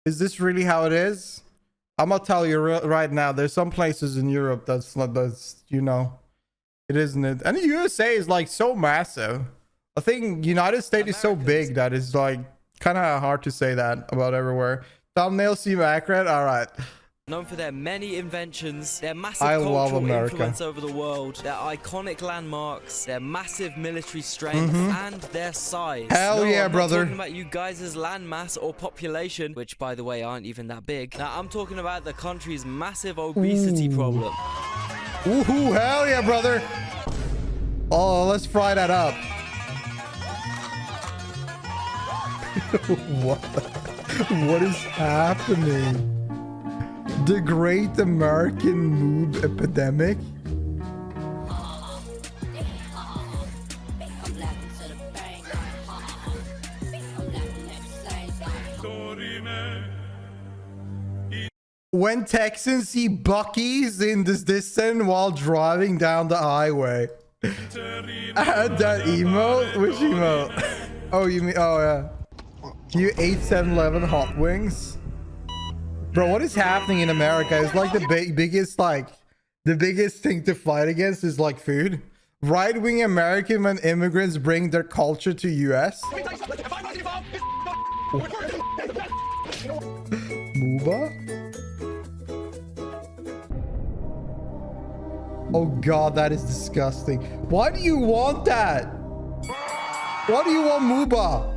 Is this really how it is? I'm gonna tell you right now. There's some places in Europe that's not, that's, you know, it isn't it. And the USA is like so massive. I think United States is so big that it's like kind of hard to say that about everywhere. Thumbnails seem accurate. All right. Known for their many inventions, their massive I love cultural America. influence over the world, their iconic landmarks, their massive military strength, and their size. Hell yeah, I'm brother. not talking about you guys' land mass or population, which by the way aren't even that big. Now I'm talking about the country's massive obesity problem. Ooh, hell yeah, brother. Oh, let's fry that up. What is happening? The Great American Moob Epidemic? When Texans see Buc-ee's in this distance while driving down the highway. That emote? Which emote? Oh, you mean, oh yeah. You ate 7-Eleven hot wings? Bro, what is happening in America? It's like the biggest, like, the biggest thing to fight against is like food. Right-wing American when immigrants bring their culture to US. Mooba? Oh god, that is disgusting. Why do you want that? Why do you want Mooba?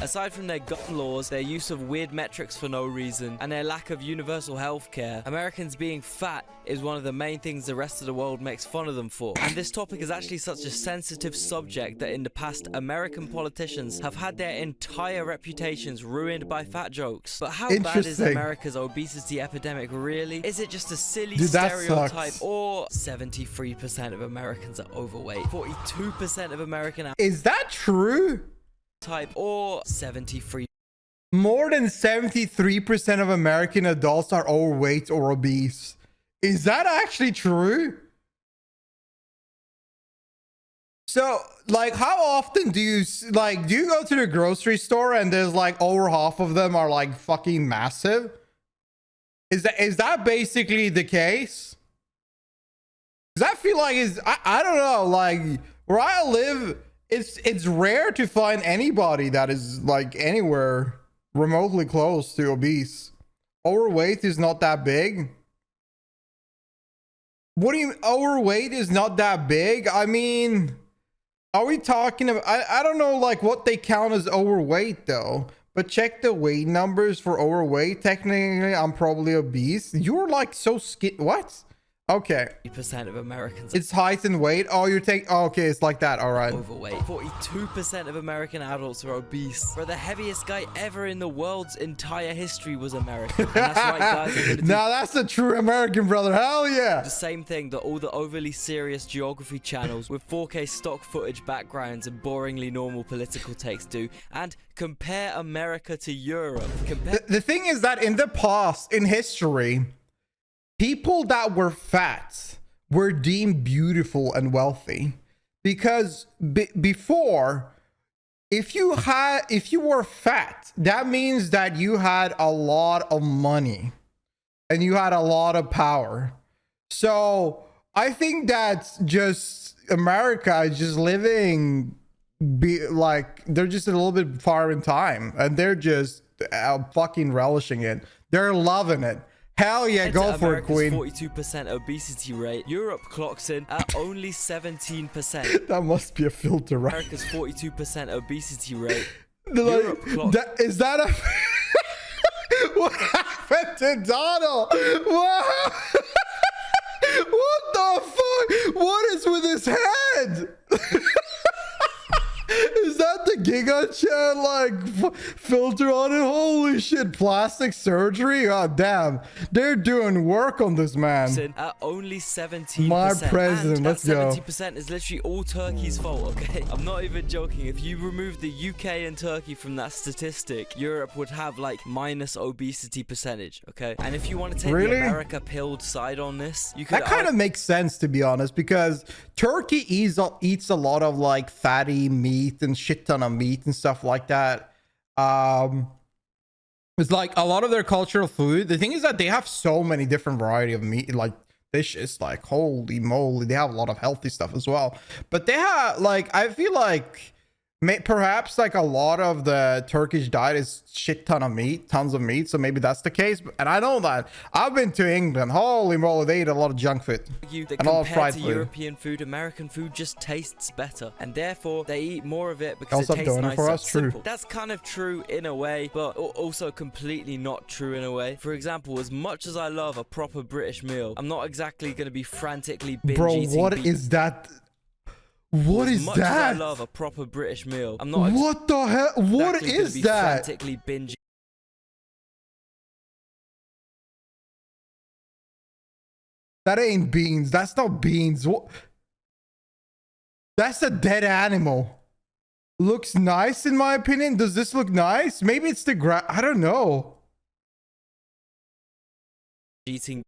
Aside from their gun laws, their use of weird metrics for no reason, and their lack of universal health care, Americans being fat is one of the main things the rest of the world makes fun of them for. And this topic is actually such a sensitive subject that in the past, American politicians have had their entire reputations ruined by fat jokes. But how bad is America's obesity epidemic really? Is it just a silly stereotype? Or 73% of Americans are overweight, 42% of Americans Is that true? type, or 73. More than 73% of American adults are overweight or obese. Is that actually true? So, like, how often do you go to the grocery store and there's like over half of them are like fucking massive? Is that basically the case? Because I feel like I don't know, like where I live, it's rare to find anybody that is like anywhere remotely close to obese. Overweight is not that big. What do you mean overweight is not that big? I mean, are we talking about, I don't know like what they count as overweight though, but check the weight numbers for overweight. Technically I'm probably obese. You're like so skinny. What? Okay. 40% of Americans. It's height and weight. Oh, you're taking. Oh, okay, it's like that. All right. Overweight. 42% of American adults are obese. Bro, the heaviest guy ever in the world's entire history was American. And that's right, guys. Now that's a true American, brother. Hell yeah. The same thing that all the overly serious geography channels with 4K stock footage backgrounds and boringly normal political takes do, and compare America to Europe. The thing is that in the past, in history, people that were fat were deemed beautiful and wealthy because before, if you were fat, that means that you had a lot of money and you had a lot of power. So I think that's just America is just living like they're just a little bit far in time and they're just fucking relishing it. They're loving it. Hell yeah, go for it, Queen. 42% obesity rate. Europe clocks in at only 17%. That must be a filter, right? America's 42% obesity rate. Is that a... What happened to Donald? What? What the fuck? What is with his head? Is that the got chat like filter on it. Holy shit, plastic surgery. God damn, they're doing work on this, man. At only 17%. My president, and let's that go. 70% is literally all Turkey's fault, okay? I'm not even joking. If you remove the UK and Turkey from that statistic, Europe would have like minus obesity percentage, okay? And if you want to take the America pilled side on this, you could... That kind of makes sense, to be honest, because Turkey eats a lot of like fatty meat and shit ton of meat and stuff like that. It's like a lot of their cultural food. The thing is that they have so many different variety of meat, like dishes, like holy moly, they have a lot of healthy stuff as well. But they have like, I feel like perhaps like a lot of the Turkish diet is shit ton of meat, tons of meat, so maybe that's the case. And I know that I've been to England. Holy moly, they eat a lot of junk food and all fried food. European food, American food just tastes better, and therefore they eat more of it because Also it tastes nicer. for us, true. That's kind of true in a way, but also completely not true in a way. For example, as much as I love a proper British meal, I'm not exactly going to be frantically binge eating. Bro, what is that? What is that? As much as I love a proper British meal, I'm not. What the hell? What is that? Frantically binge. That ain't beans. That's not beans. What? That's a dead animal. Looks nice in my opinion. Does this look nice? Maybe it's the I don't know. Eating.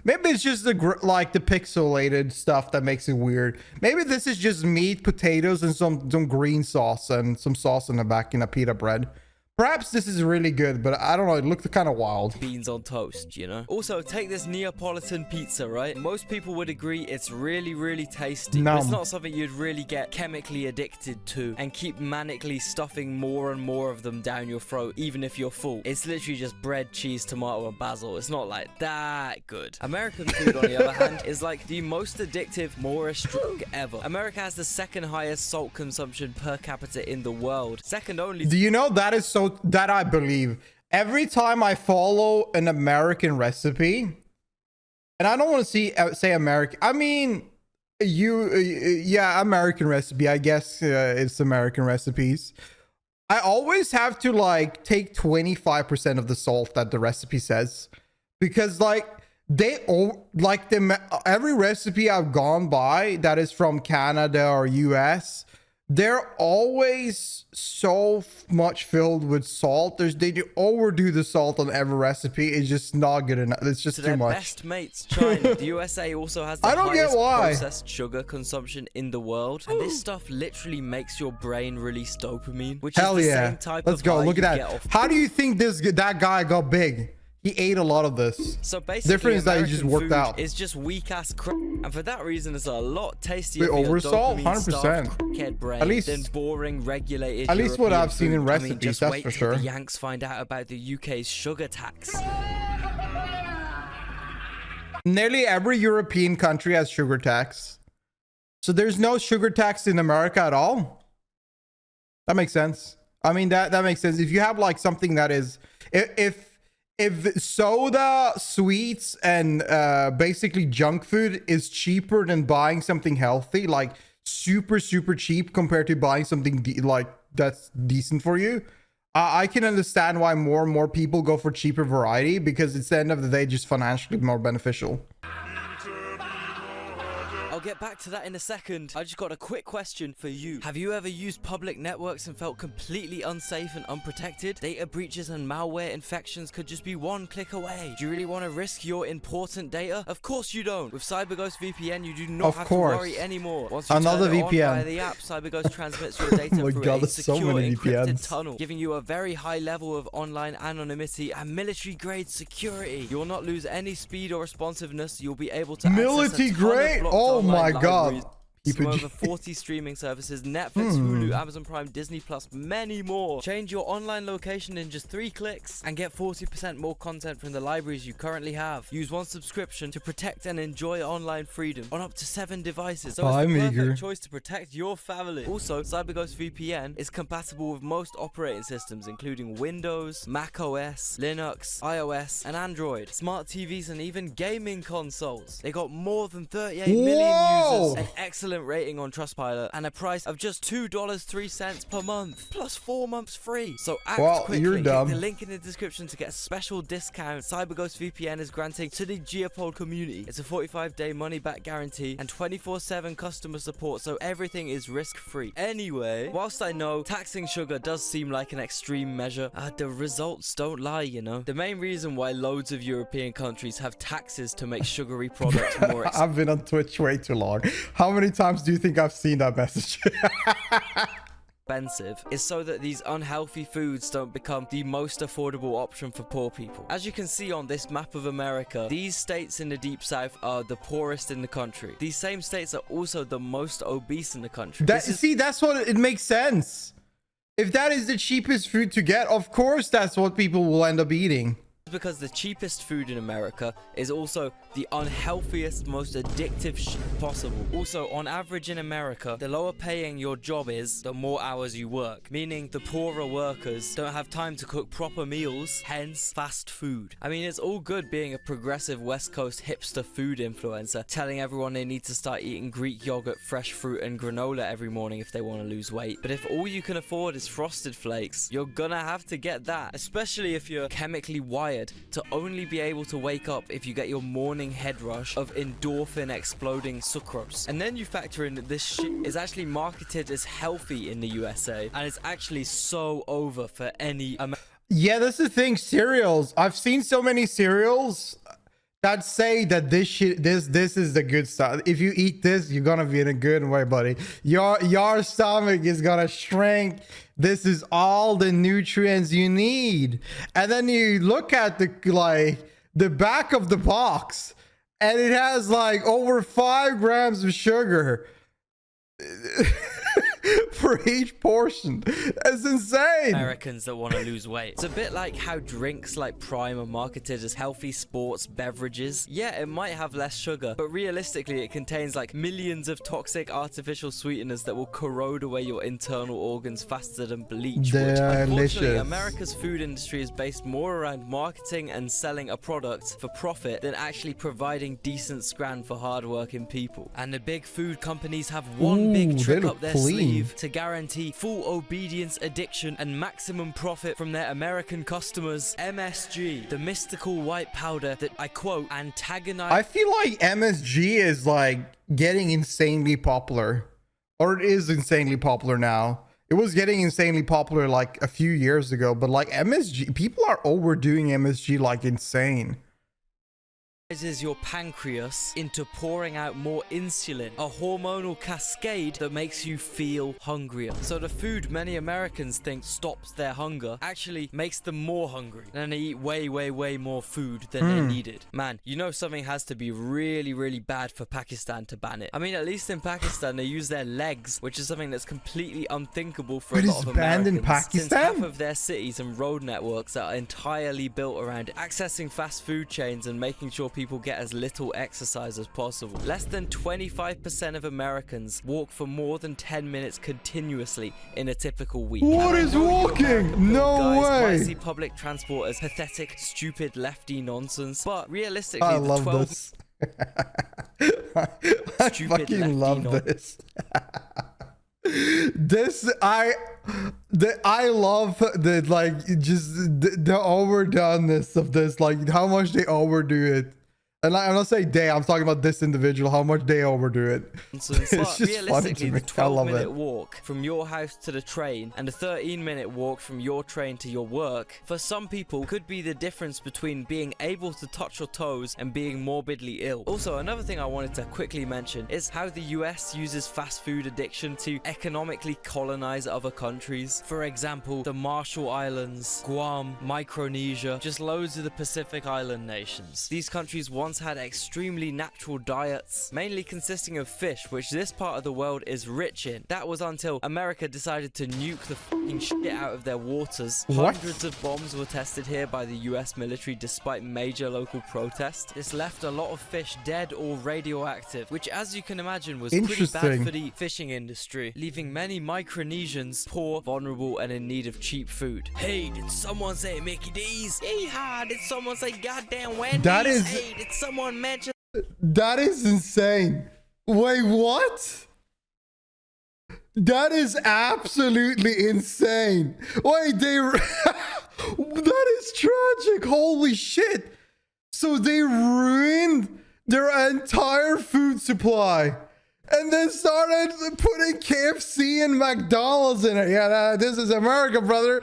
Maybe it's just like the pixelated stuff that makes it weird. Maybe this is just meat, potatoes, and some green sauce and some sauce in the back in a pita bread. Perhaps this is really good, but I don't know. It looked kind of wild. Beans on toast, you know? Also, take this Neapolitan pizza, right? Most people would agree it's really, really tasty. But it's not something you'd really get chemically addicted to and keep manically stuffing more and more of them down your throat, even if you're full. It's literally just bread, cheese, tomato, and basil. It's not like that good. American food, on the other hand, is like the most addictive Moorish drug ever. America has the second highest salt consumption per capita in the world. Second only... Do you know that is so... That I believe every time I follow an American recipe, and I don't want to say American, I mean yeah, American recipe, I guess it's American recipes. I always have to like take 25% of the salt that the recipe says, because like every recipe I've gone by that is from Canada or US, they're always so much filled with salt. They do overdo the salt on every recipe. It's just not good enough. It's just too much. Best mates, China. The USA also has the highest processed sugar consumption in the world. And this stuff literally makes your brain release dopamine, which is the same type of high. Look at that. How do you think that guy got big? He ate a lot of this. So basically, difference is that he just worked out. It's just weak ass crap, and for that reason, it's a lot tastier. Wait, oversalt, 100%. At least than boring regulated. At least what I've seen in recipes, that's for sure. The Yanks find out about the UK's sugar tax. Nearly every European country has sugar tax, so there's no sugar tax in America at all. That makes sense. I mean that makes sense. If you have like something that is if soda, sweets, and basically junk food is cheaper than buying something healthy, like super cheap compared to buying something like that's decent for you, I can understand why more and more people go for cheaper variety, because it's the end of the day just financially more beneficial. I'll get back to that in a second. I just got a quick question for you. Have you ever used public networks and felt completely unsafe and unprotected? Data breaches and malware infections could just be one click away. Do you really want to risk your important data? Of course you don't. With CyberGhost VPN, you do not have to worry anymore. Once you another turn it VPN on via the app, CyberGhost transmits your data through a secure encrypted tunnel, giving you a very high level of online anonymity and military-grade security. You will not lose any speed or responsiveness. You'll be able to military grade. Oh my god. From over 40 streaming services, Netflix, Hulu, Amazon Prime, Disney Plus, many more. Change your online location in just 3 clicks and get 40% more content from the libraries you currently have. Use one subscription to protect and enjoy online freedom on up to 7 devices. So it's the perfect choice to protect your family. Also, CyberGhost VPN is compatible with most operating systems, including Windows, Mac OS, Linux, iOS, and Android, smart TVs, and even gaming consoles. They got more than 38 million users and excellent excellent rating on Trustpilot and a price of just $2.03 per month, plus 4 months free. So act quickly. You're Click dumb. the link in the description to get a special discount CyberGhost VPN is granting to the Geopold community. It's a 45-day money-back guarantee and 24/7 customer support, so everything is risk-free. Anyway, whilst I know taxing sugar does seem like an extreme measure, the results don't lie, you know. The main reason why loads of European countries have taxes to make sugary products more expensive. I've been on Twitch way too long. How many times do you think I've seen that message? Is so that these unhealthy foods don't become the most affordable option for poor people. As you can see on this map of America, these states in the deep south are the poorest in the country. These same states are also the most obese in the country. See, that's what it makes sense. If that is the cheapest food to get, of course that's what people will end up eating. Because the cheapest food in America is also the unhealthiest, most addictive shit possible. Also, on average in America, the lower paying your job is, the more hours you work. Meaning the poorer workers don't have time to cook proper meals, hence fast food. I mean, it's all good being a progressive West Coast hipster food influencer, telling everyone they need to start eating Greek yogurt, fresh fruit and granola every morning if they want to lose weight. But if all you can afford is Frosted Flakes, you're gonna have to get that. Especially if you're chemically wired to only be able to wake up if you get your morning head rush of endorphin exploding sucrose. And then you factor in that this shit is actually marketed as healthy in the USA, and it's actually so over for any Yeah, that's the thing. Cereals. I've seen so many cereals that say that this is the good stuff. If you eat this, you're gonna be in a good way, buddy. Your stomach is gonna shrink. This is all the nutrients you need. And then you look at the back of the box, and it has like over 5 grams of sugar for each portion. It's insane. Americans that want to lose weight. It's a bit like how drinks like Prime are marketed as healthy sports beverages. Yeah, it might have less sugar, but realistically it contains like millions of toxic artificial sweeteners that will corrode away your internal organs faster than bleach would. Unfortunately, America's food industry is based more around marketing and selling a product for profit than actually providing decent scran for hardworking people. And the big food companies have one big trick up their sleeve to guarantee full obedience, addiction, and maximum profit from their American customers. MSG, the mystical white powder that, I quote, antagonize. I feel like MSG is like getting insanely popular, or it is insanely popular now. It was getting insanely popular like a few years ago, but like MSG, people are overdoing MSG like insane. Is your pancreas into pouring out more insulin, a hormonal cascade that makes you feel hungrier. So the food many Americans think stops their hunger actually makes them more hungry, and they eat way more food than they needed. Man, you know something has to be really bad for Pakistan to ban it. I mean, at least in Pakistan they use their legs, which is something that's completely unthinkable for a lot of Americans. In Pakistan? Since half of their cities and road networks are entirely built around accessing fast food chains and making sure people get as little exercise as possible. Less than 25% of Americans walk for more than 10 minutes continuously in a typical week. What is walking? No way. Might see public transport as pathetic, stupid, lefty nonsense, but realistically, I love this. I fucking love this. I love the like just the overdoneness of this, like how much they overdo it. And I'm not saying they, I'm talking about this individual, how much they overdo it. It's just realistically, the 12-minute walk from your house to the train and the 13-minute walk from your train to your work, for some people, could be the difference between being able to touch your toes and being morbidly ill. Also, another thing I wanted to quickly mention is how the US uses fast food addiction to economically colonize other countries. For example, the Marshall Islands, Guam, Micronesia, just loads of the Pacific Island nations. These countries once had extremely natural diets, mainly consisting of fish, which this part of the world is rich in. That was until America decided to nuke the fucking shit out of their waters. Hundreds of bombs were tested here by the US military despite major local protest. This left a lot of fish dead or radioactive, which as you can imagine was pretty bad for the fishing industry, leaving many Micronesians poor, vulnerable, and in need of cheap food. Hey, did someone say Mickey D's? Yeehaw, did someone say goddamn Wendy's? That is... Hey, did someone mention... That is insane. Wait, what? That is absolutely insane. Wait, that is tragic. Holy shit. So they ruined their entire food supply and then started putting KFC and McDonald's in it. Yeah, this is America, brother.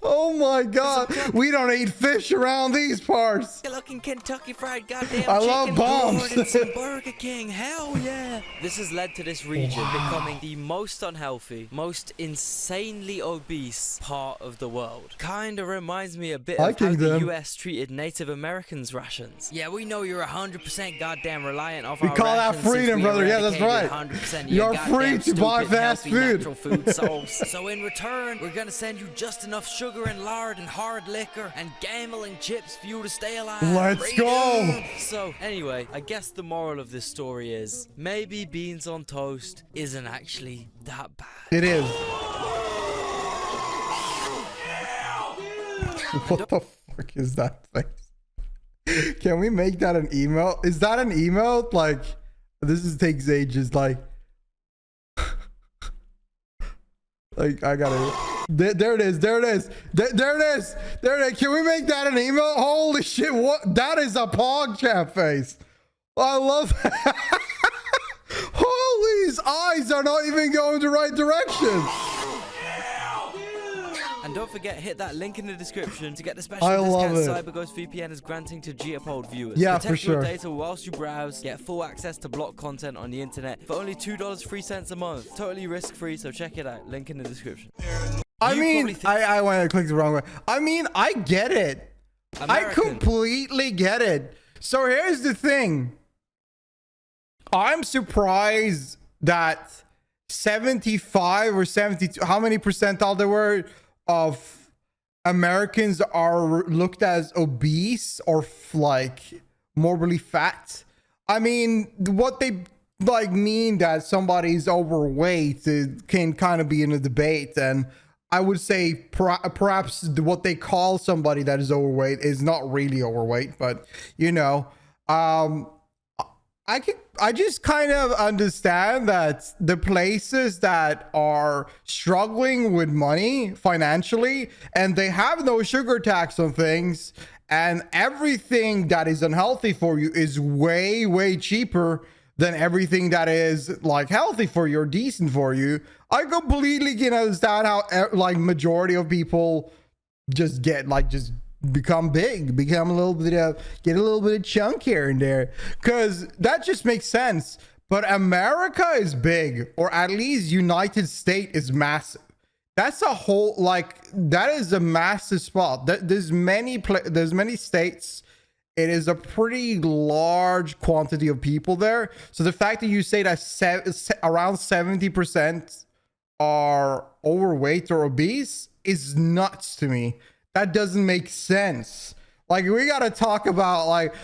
Oh my god, we don't eat fish around these parts. You're looking Kentucky Fried Goddamn I chicken love bombs. and some Burger King. Hell yeah. This has led to this region becoming the most unhealthy, most insanely obese part of the world. Kinda reminds me a bit of how the US treated Native Americans' rations. Yeah, we know you're 100% goddamn reliant off our rations. We call that freedom, brother. Yeah, that's right. 100% you're free to buy fast food. Food so in return, we're gonna send you just enough sugar and lard and hard liquor and gambling chips for you to stay alive. Let's go. So anyway, I guess the moral of this story is maybe beans on toast isn't actually that bad. It is. What the fuck is that face? Can we make that an email? Is that an email? Like, takes ages. Like I gotta. There it is. There it is. There it is. There it is. Can we make that an email? Holy shit. What? That is a PogChamp face. I love that. Holy, his eyes are not even going the right direction. And don't forget, hit that link in the description to get the special discount CyberGhost VPN is granting to Geopold viewers. Yeah, protect for sure. your data whilst you browse, get full access to block content on the internet for only $2.03 a month. Totally risk-free, so check it out. Link in the description. I went to click the wrong way. I mean, I get it. I completely get it. So here's the thing. I'm surprised that 75 or 72, how many percentile there were of Americans are looked as obese or like morbidly fat. I mean, what they like mean that somebody's overweight can kind of be in a debate, and I would say perhaps what they call somebody that is overweight is not really overweight, but you know, I just kind of understand that the places that are struggling with money financially and they have no sugar tax on things and everything that is unhealthy for you is way cheaper than everything that is like healthy for you or decent for you. I completely can understand how like majority of people just become big, get a little bit of chunk here and there, because that just makes sense. But America is big, or at least United States is massive. That's a whole, like, that is a massive spot. There's many states. It is a pretty large quantity of people there. So the fact that you say that around 70% are overweight or obese is nuts to me. That doesn't make sense. Like, we gotta talk about, like,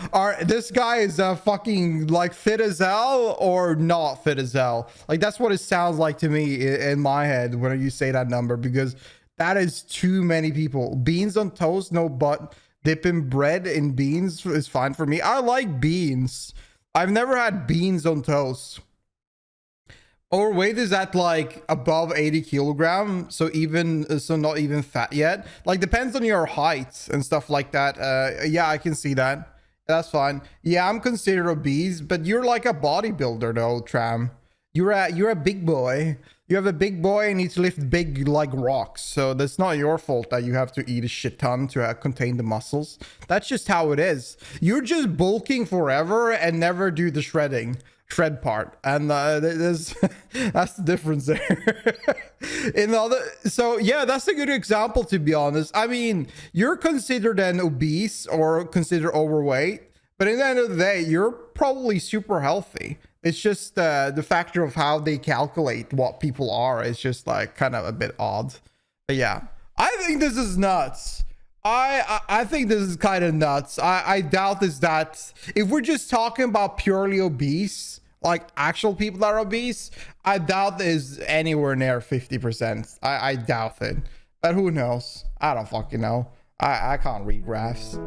this guy is fucking like fit as hell or not fit as hell. Like, that's what it sounds like to me in my head when you say that number, because that is too many people. Beans on toast, no butt. Dipping bread in beans is fine for me. I like beans. I've never had beans on toast. Overweight is at like above 80 kilograms, so not even fat yet. Like, depends on your height and stuff like that. Yeah, I can see that. That's fine. Yeah, I'm considered obese, but you're like a bodybuilder though, Tram. You're a big boy. You have a big boy and need to lift big like rocks. So that's not your fault that you have to eat a shit ton to contain the muscles. That's just how it is. You're just bulking forever and never do the shred part, and that's the difference there. So yeah, that's a good example, to be honest. I mean, you're considered an obese or considered overweight, but in the end of the day, you're probably super healthy. It's just the factor of how they calculate what people are is just like kind of a bit odd. But yeah, I think this is nuts. I think this is kind of nuts. I doubt that if we're just talking about purely obese, like actual people that are obese, I doubt is anywhere near 50%. I doubt it. But who knows? I don't fucking know. I can't read graphs.